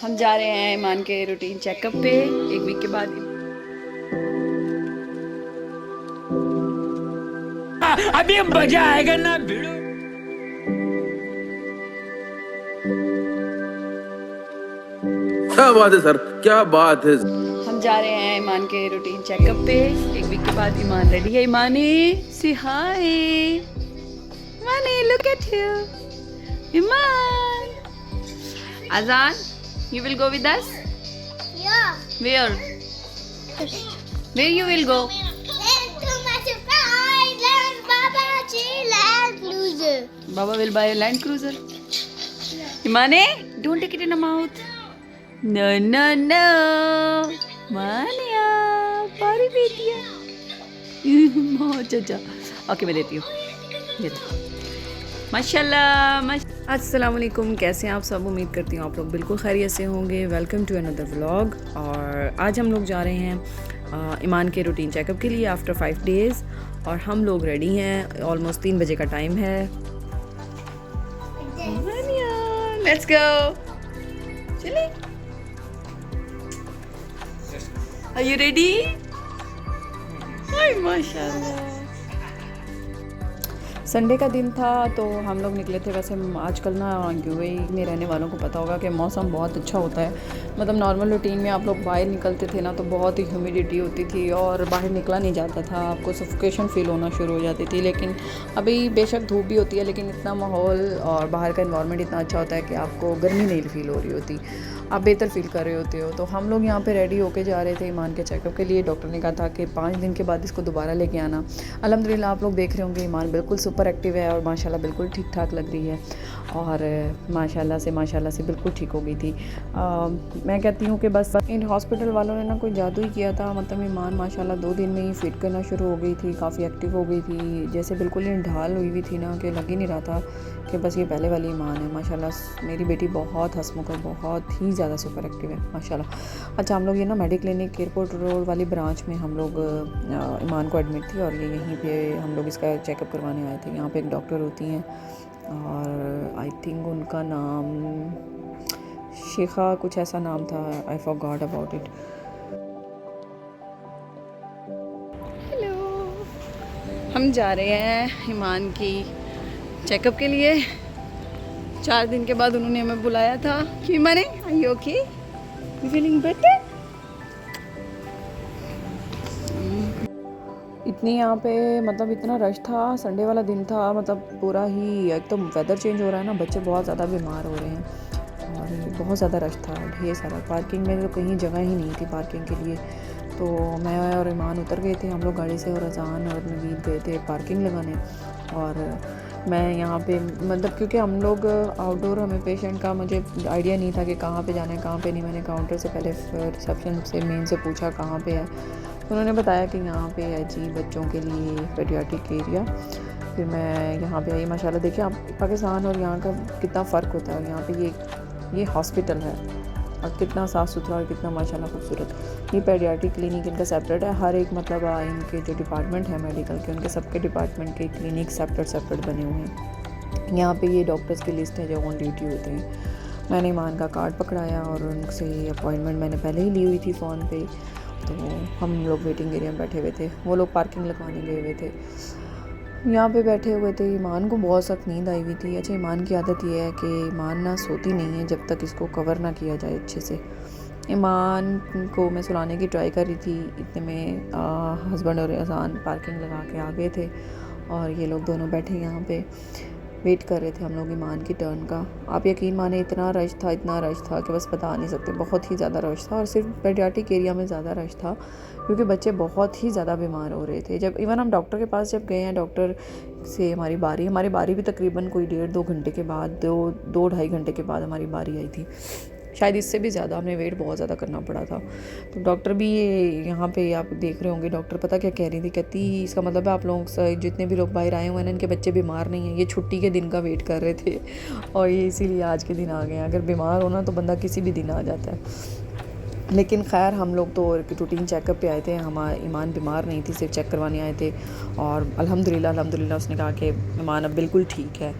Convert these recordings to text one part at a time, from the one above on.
हम जा रहे हैं ईमान के रूटीन चेकअप पे 1 वीक के बाद। अभी मजा आएगा ना भिड़ो। क्या बात है सर, क्या बात है। हम जा रहे हैं ईमान के रूटीन चेकअप पे 1 वीक के बाद। ईमान रेडी है। ईमानी सी हाय। ईमानी लुक एट यू। ईमान अजान, you will go with us? Yeah. Where? Where you will go? To my surprise land, Baba Land Cruiser. Baba will buy a Land Cruiser. Imane, don't take it in the mouth. No, no, no. Mania, पारी बेटिया। अच्छा। Okay, मैं देती हूँ। ये लो। माशाल्लाह। अस्सलाम वालेकुम, कैसे हैं आप सब? उम्मीद करती हूँ आप लोग बिल्कुल खैरियत से होंगे। Welcome to another vlog. और आज हम लोग जा रहे हैं ईमान के रूटीन चेकअप के लिए आफ्टर 5 डेज़। और हम लोग रेडी हैं। ऑलमोस्ट 3 बजे का टाइम है। Let's go. चलिए। Are you ready? हाय माशाल्लाह। संडे का दिन था तो हम लोग निकले थे। वैसे आजकल ना यूएई में रहने वालों को पता होगा कि मौसम बहुत अच्छा होता है। मतलब नॉर्मल रूटीन में आप लोग बाहर निकलते थे ना तो बहुत ही ह्यूमिडिटी होती थी और बाहर निकला नहीं जाता था, आपको सफोकेशन फील होना शुरू हो जाती थी। लेकिन अभी बेशक धूप भी होती है लेकिन इतना माहौल और बाहर का एनवायरनमेंट इतना अच्छा होता है कि आपको गर्मी नहीं फील हो रही होती, आप बेहतर फील कर रहे होते हो। तो हम लोग यहाँ पे रेडी होके जा रहे थे ईमान के चेकअप के लिए। डॉक्टर ने कहा था कि 5 दिन के बाद इसको दोबारा लेके आना। अल्हम्दुलिल्लाह आप लोग देख रहे होंगे ईमान बिल्कुल सुपर एक्टिव है और माशाल्लाह बिल्कुल ठीक ठाक लग रही है और माशाल्लाह से बिल्कुल ठीक हो गई थी। मैं कहती हूँ कि बस इन हॉस्पिटल वालों ने ना कोई जादू ही किया था। मतलब ईमान माशाल्लाह 2 दिन में ही फिट करना शुरू हो गई थी, काफ़ी एक्टिव हो गई थी। जैसे बिल्कुल ही ढाल हुई थी ना कि लग ही नहीं रहा था कि बस ये पहले वाली ईमान है। माशाल्लाह मेरी बेटी बहुत हंसमुख और बहुत ही ज़्यादा सुपर एक्टिव है माशाल्लाह। अच्छा, हम लोग ये ना मेडिक्लिनिक एयरपोर्ट रोड वाली ब्रांच में हम लोग ईमान को एडमिट थी और ये यहीं पे हम लोग इसका चेकअप करवाने आए थे। यहाँ पे एक डॉक्टर होती हैं और आई थिंक उनका नाम शेखा कुछ ऐसा नाम था। I forgot about it. Hello, हम जा रहे हैं ईमान की चेकअप के लिए। 4 दिन के बाद उन्होंने हमें बुलाया था कि मैंने are you okay, you feeling better? इतनी यहाँ पे मतलब इतना रश था। संडे वाला दिन था, मतलब पूरा ही एक तो वेदर चेंज हो रहा है ना, बच्चे बहुत ज़्यादा बीमार हो रहे हैं और बहुत ज़्यादा रश था, ढेर सारा। पार्किंग में तो कहीं जगह ही नहीं थी पार्किंग के लिए। तो मैं और ईमान उतर गए थे हम लोग गाड़ी से और अजान और नवीद गए थे पार्किंग लगाने। और मैं यहाँ पे मतलब क्योंकि हम लोग आउटडोर, हमें पेशेंट का मुझे आइडिया नहीं था कि कहाँ पे जाना है कहाँ पे नहीं। मैंने काउंटर से पहले रिसेप्शन से मेन से पूछा कहाँ पे है, तो उन्होंने बताया कि यहाँ पे है जी बच्चों के लिए पेडियाट्रिक एरिया। फिर मैं यहाँ पे आई। माशाल्लाह देखिए आप पाकिस्तान और यहाँ का कितना फ़र्क होता है। यहाँ पे ये हॉस्पिटल है और कितना साफ़ सुथरा और कितना माशाल्लाह खूबसूरत। ये पेडियाट्रिक क्लिनिक इनका सेपरेट है। हर एक मतलब इनके जो डिपार्टमेंट है मेडिकल के, उनके सबके डिपार्टमेंट के क्लिनिक सेपरेट बने हुए हैं। यहाँ पे ये डॉक्टर्स की लिस्ट है जो ऑन ड्यूटी होते हैं। मैंने ईमान का कार्ड पकड़ाया और उनसे अपॉइंटमेंट मैंने पहले ही ली हुई थी फ़ोन पे। तो हम लोग वेटिंग एरिया में बैठे हुए थे, वो लोग पार्किंग लगवाने गए हुए थे। यहाँ पे बैठे हुए थे। ईमान को बहुत सख्त नींद आई हुई थी। अच्छा, ईमान की आदत ये है कि ईमान ना सोती नहीं है जब तक इसको कवर ना किया जाए अच्छे से। ईमान को मैं सुलाने की ट्राई कर रही थी, इतने में हस्बैंड और अजान पार्किंग लगा के आ गए थे और ये लोग दोनों बैठे यहाँ पे वेट कर रहे थे हम लोग ईमान की टर्न का। आप यकीन माने इतना रश था कि बस बता नहीं सकते। बहुत ही ज़्यादा रश था और सिर्फ पेडियाट्रिक एरिया में ज़्यादा रश था क्योंकि बच्चे बहुत ही ज़्यादा बीमार हो रहे थे। जब इवन हम डॉक्टर के पास जब गए हैं, डॉक्टर से हमारी बारी भी तकरीबन कोई 1.5-2 घंटे के बाद, 2-2.5 घंटे के बाद हमारी बारी आई थी। शायद इससे भी ज़्यादा, हमने वेट बहुत ज़्यादा करना पड़ा था। तो डॉक्टर भी यहाँ पे आप देख रहे होंगे, डॉक्टर पता क्या कह रही थी, कहती इसका मतलब है आप लोग जितने भी लोग बाहर आए हुए हैं इनके बच्चे बीमार नहीं हैं, ये छुट्टी के दिन का वेट कर रहे थे और ये इसीलिए आज के दिन आ गए हैं। अगर बीमार होना तो बंदा किसी भी दिन आ जाता है। लेकिन खैर हम लोग तो रूटीन चेकअप पे आए थे। हमारा ईमान बीमार नहीं थी, सिर्फ चेक करवाने आए थे और अल्हम्दुलिल्लाह उसने कहा कि ईमान अब बिल्कुल ठीक है।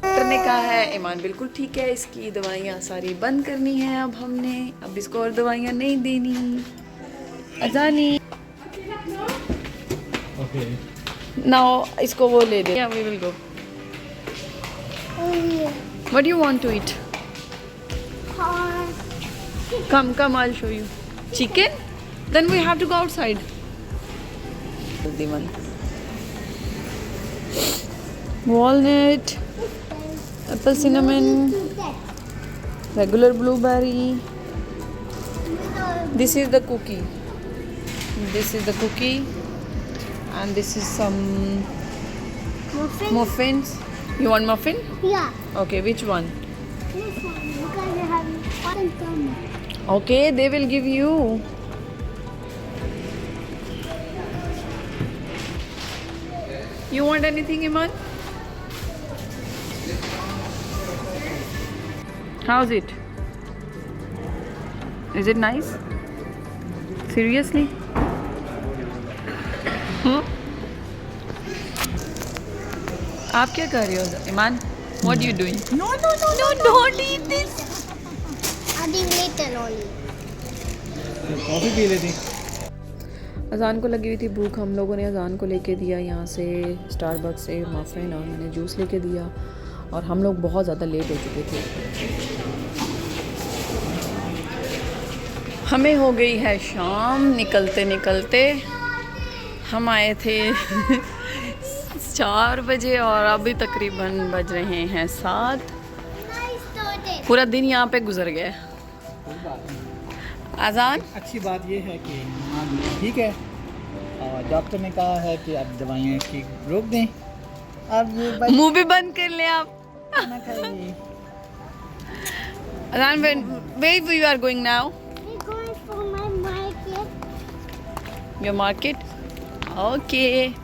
डॉक्टर ने कहा है ईमान बिल्कुल ठीक है, इसकी दवाइयाँ सारी बंद करनी है अब हमने, अब इसको और दवाइयाँ नहीं देनी। अजानी नाउ इसको वो ले दे। We will go. What do you want to eat? Come, I'll show you. Chicken? Then we have to go outside. Healthy one. Walnut, apple cinnamon, regular blueberry. This is the cookie. This is the cookie. And this is some muffins. You want muffin? Yeah. Okay, which one? This one. Because I have one tummy. Okay, they will give you. You want anything, Iman? How's it? Is it nice? Seriously? आप क्या कर रहे हो, ईमान? What are you doing? No, don't eat this. Adding later only. Coffee P लेती। अजान को लगी हुई थी भूख, हम लोगों ने अजान को लेके दिया यहाँ से स्टारबक्स से मफ़िन, और मैंने जूस लेके दिया, और हम लोग बहुत ज़्यादा लेट हो चुके थे। हमें हो गई है शाम, निकलते निकलते हम आए थे 4 बजे और अभी तकरीबन बज रहे हैं 7। Nice started. पूरा दिन यहाँ पे गुजर गया। अजान अच्छी बात ये है कि हाँ ठीक है, और डॉक्टर ने कहा है कि आप दवाइयाँ की रोक दें, अब ये बस मुंह भी बंद कर ले आप। खाना खाइए। अजान where we are going now? We're going for my market. Your market? Okay.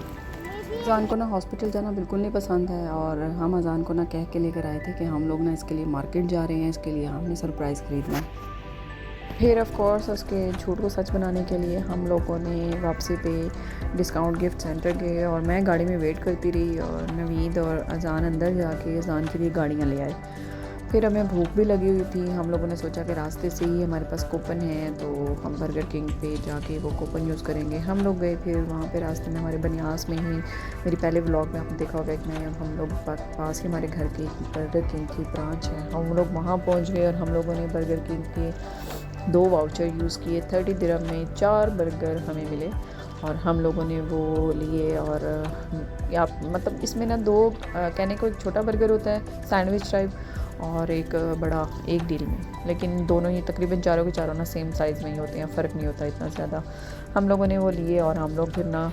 Maybe अजान को ना हॉस्पिटल जाना बिल्कुल नहीं पसंद है, और हम अजान को ना कह के लेकर आए थे कि हम लोग ना इसके लिए मार्केट जा रहे हैं, इसके लिए हमने सरप्राइज़ खरीदना है। फिर ऑफ कोर्स उसके झूठ को सच बनाने के लिए हम लोगों ने वापसी पे डिस्काउंट गिफ्ट सेंटर गए, और मैं गाड़ी में वेट करती रही, और नवीद और अजान अंदर जाके अजान के लिए गाड़ियाँ ले आए। फिर हमें भूख भी लगी हुई थी, हम लोगों ने सोचा कि रास्ते से ही हमारे पास कूपन है तो हम बर्गर किंग पे जाके वो कूपन यूज़ करेंगे। हम लोग गए, फिर वहाँ पे रास्ते में हमारे बनियास में ही, मेरी पहले व्लॉग में आपने देखा होगा कि मैं हम लोग पास ही हमारे घर की बर्गर किंग की ब्रांच है, हम लोग वहाँ पहुँच गए, और हम लोगों ने बर्गर किंग के 2 वाउचर यूज़ किए। 30 दिरहम में 4 बर्गर हमें मिले, और हम लोगों ने वो लिए। और या मतलब इसमें ना 2 कहने को, एक छोटा बर्गर होता है सैंडविच टाइप, और एक बड़ा, एक डील में, लेकिन दोनों ही तकरीबन चारों के चारों ना सेम साइज़ में ही होते हैं, फ़र्क नहीं होता इतना ज़्यादा। हम लोगों ने वो लिए, और हम लोग फिर ना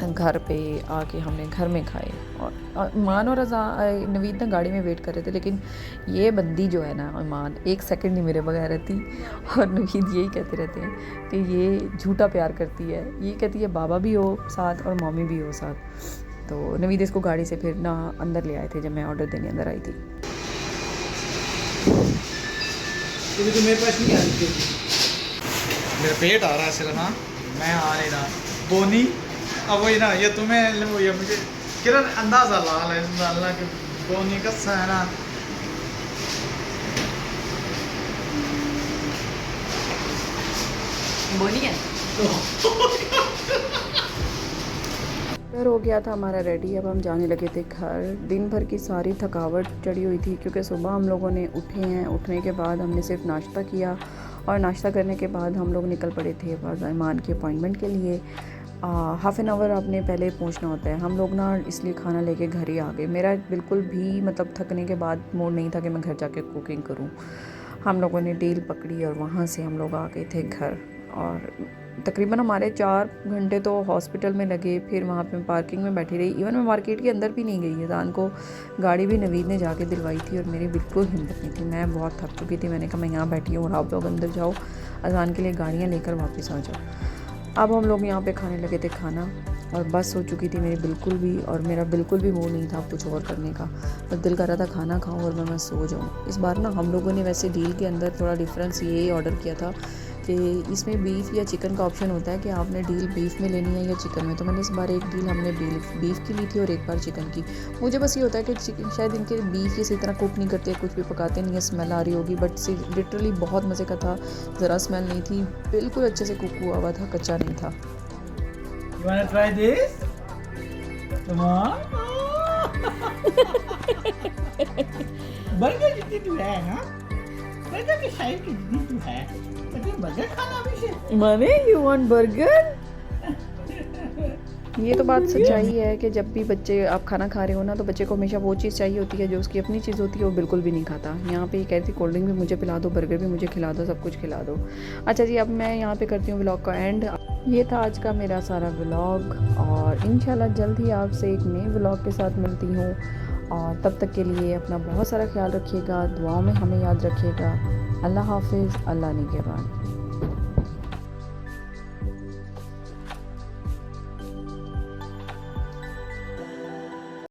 घर पे आके हमने घर में खाए। और ईमान और नवीद ना गाड़ी में वेट कर रहे थे, लेकिन ये बंदी जो है ना ईमान 1 सेकंड नहीं मेरे बगैर रहती, और नवीद यही कहते रहते हैं कि ये झूठा प्यार करती है, ये कहती है बाबा भी हो साथ और मम्मी भी हो साथ। तो नवीद इसको गाड़ी से फिर ना अंदर ले आए थे जब मैं ऑर्डर देने अंदर आई थी। तो मेरे पास नहीं आ रही, मेरा पेट आ रहा है सिर्फ। हाँ मैं आ नहीं रहा बोनी, अब वही ना, ये तुम्हें वो ये मुझे किरण अंदाज़ा लाल है अल्लाह के बोनी का है ना। बोलिए घर हो गया था हमारा रेडी, अब हम जाने लगे थे घर। दिन भर की सारी थकावट चढ़ी हुई थी, क्योंकि सुबह हम लोगों ने उठे हैं, उठने के बाद हमने सिर्फ नाश्ता किया, और नाश्ता करने के बाद हम लोग निकल पड़े थे ईमान की अपॉइंटमेंट के लिए। हाफ़ एन आवर आपने पहले पहुंचना होता है। हम लोग ना इसलिए खाना लेके घर ही आ गए। मेरा बिल्कुल भी मतलब थकने के बाद मूड नहीं था कि मैं घर जाके कुकिंग करूं। हम लोगों ने डील पकड़ी और वहाँ से हम लोग आ गए थे घर, और तकरीबन हमारे 4 घंटे तो हॉस्पिटल में लगे। फिर वहाँ पे पार्किंग में बैठी रही, इवन मैं मार्केट के अंदर भी नहीं गई। अजान को गाड़ी भी नवीद ने जाके दिलवाई थी, और मेरी बिल्कुल हिम्मत नहीं थी, मैं बहुत थक चुकी थी। मैंने कहा मैं यहाँ बैठी हूँ और आप लोग अंदर जाओ, अजान के लिए गाड़ियाँ लेकर वापस आ जाओ। अब हम लोग यहाँ पे खाने लगे थे खाना, और बस हो चुकी थी मेरी बिल्कुल भी, और मेरा बिल्कुल भी मूड नहीं था कुछ और करने का, बस दिल कर रहा था खाना खाऊं और मैं सो जाऊं। इस बार ना हम लोगों ने वैसे डील के अंदर थोड़ा डिफरेंस ये ऑर्डर किया था कि कि इसमें बीफ या चिकन का ऑप्शन होता है कि आपने डील बीफ में लेनी है या चिकन में। तो मैंने इस बार एक डील हमने बीफ की ली थी और एक बार चिकन की। मुझे बस ये होता है कि शायद इनके बीफ इसी तरह कुक नहीं करते, कुछ भी पकाते नहीं है, स्मेल आ रही होगी, बट लिटरली बहुत मज़े का था, ज़रा स्मेल नहीं थी, बिल्कुल अच्छे से कुक हुआ था, कच्चा नहीं था। You wanna try this? Come on. Burger जितनी तू है ना, बर्गर के साइज की जितनी तू है, तो बर्गर खाना भी से। माने यू वांट बर्गर? ये तो बात सच्चाई है कि जब भी बच्चे आप खाना खा रहे हो ना, तो बच्चे को हमेशा वो चीज़ चाहिए होती है जो उसकी अपनी चीज़ होती है, वो बिल्कुल भी नहीं खाता। यहाँ पे ये कहती कोल्ड ड्रिंक भी मुझे पिला दो, बर्गर भी मुझे खिला दो, सब कुछ खिला दो। अच्छा जी, अब मैं यहाँ पे करती हूँ व्लॉग का एंड। ये था आज का मेरा सारा व्लॉग, और इंशाल्लाह जल्द ही आपसे एक नए व्लॉग के साथ मिलती हूँ। और तब तक के लिए अपना बहुत सारा ख्याल रखिएगा, दुआओं में हमें याद रखिएगा। अल्लाह हाफिज़, अल्लाह निगहबान।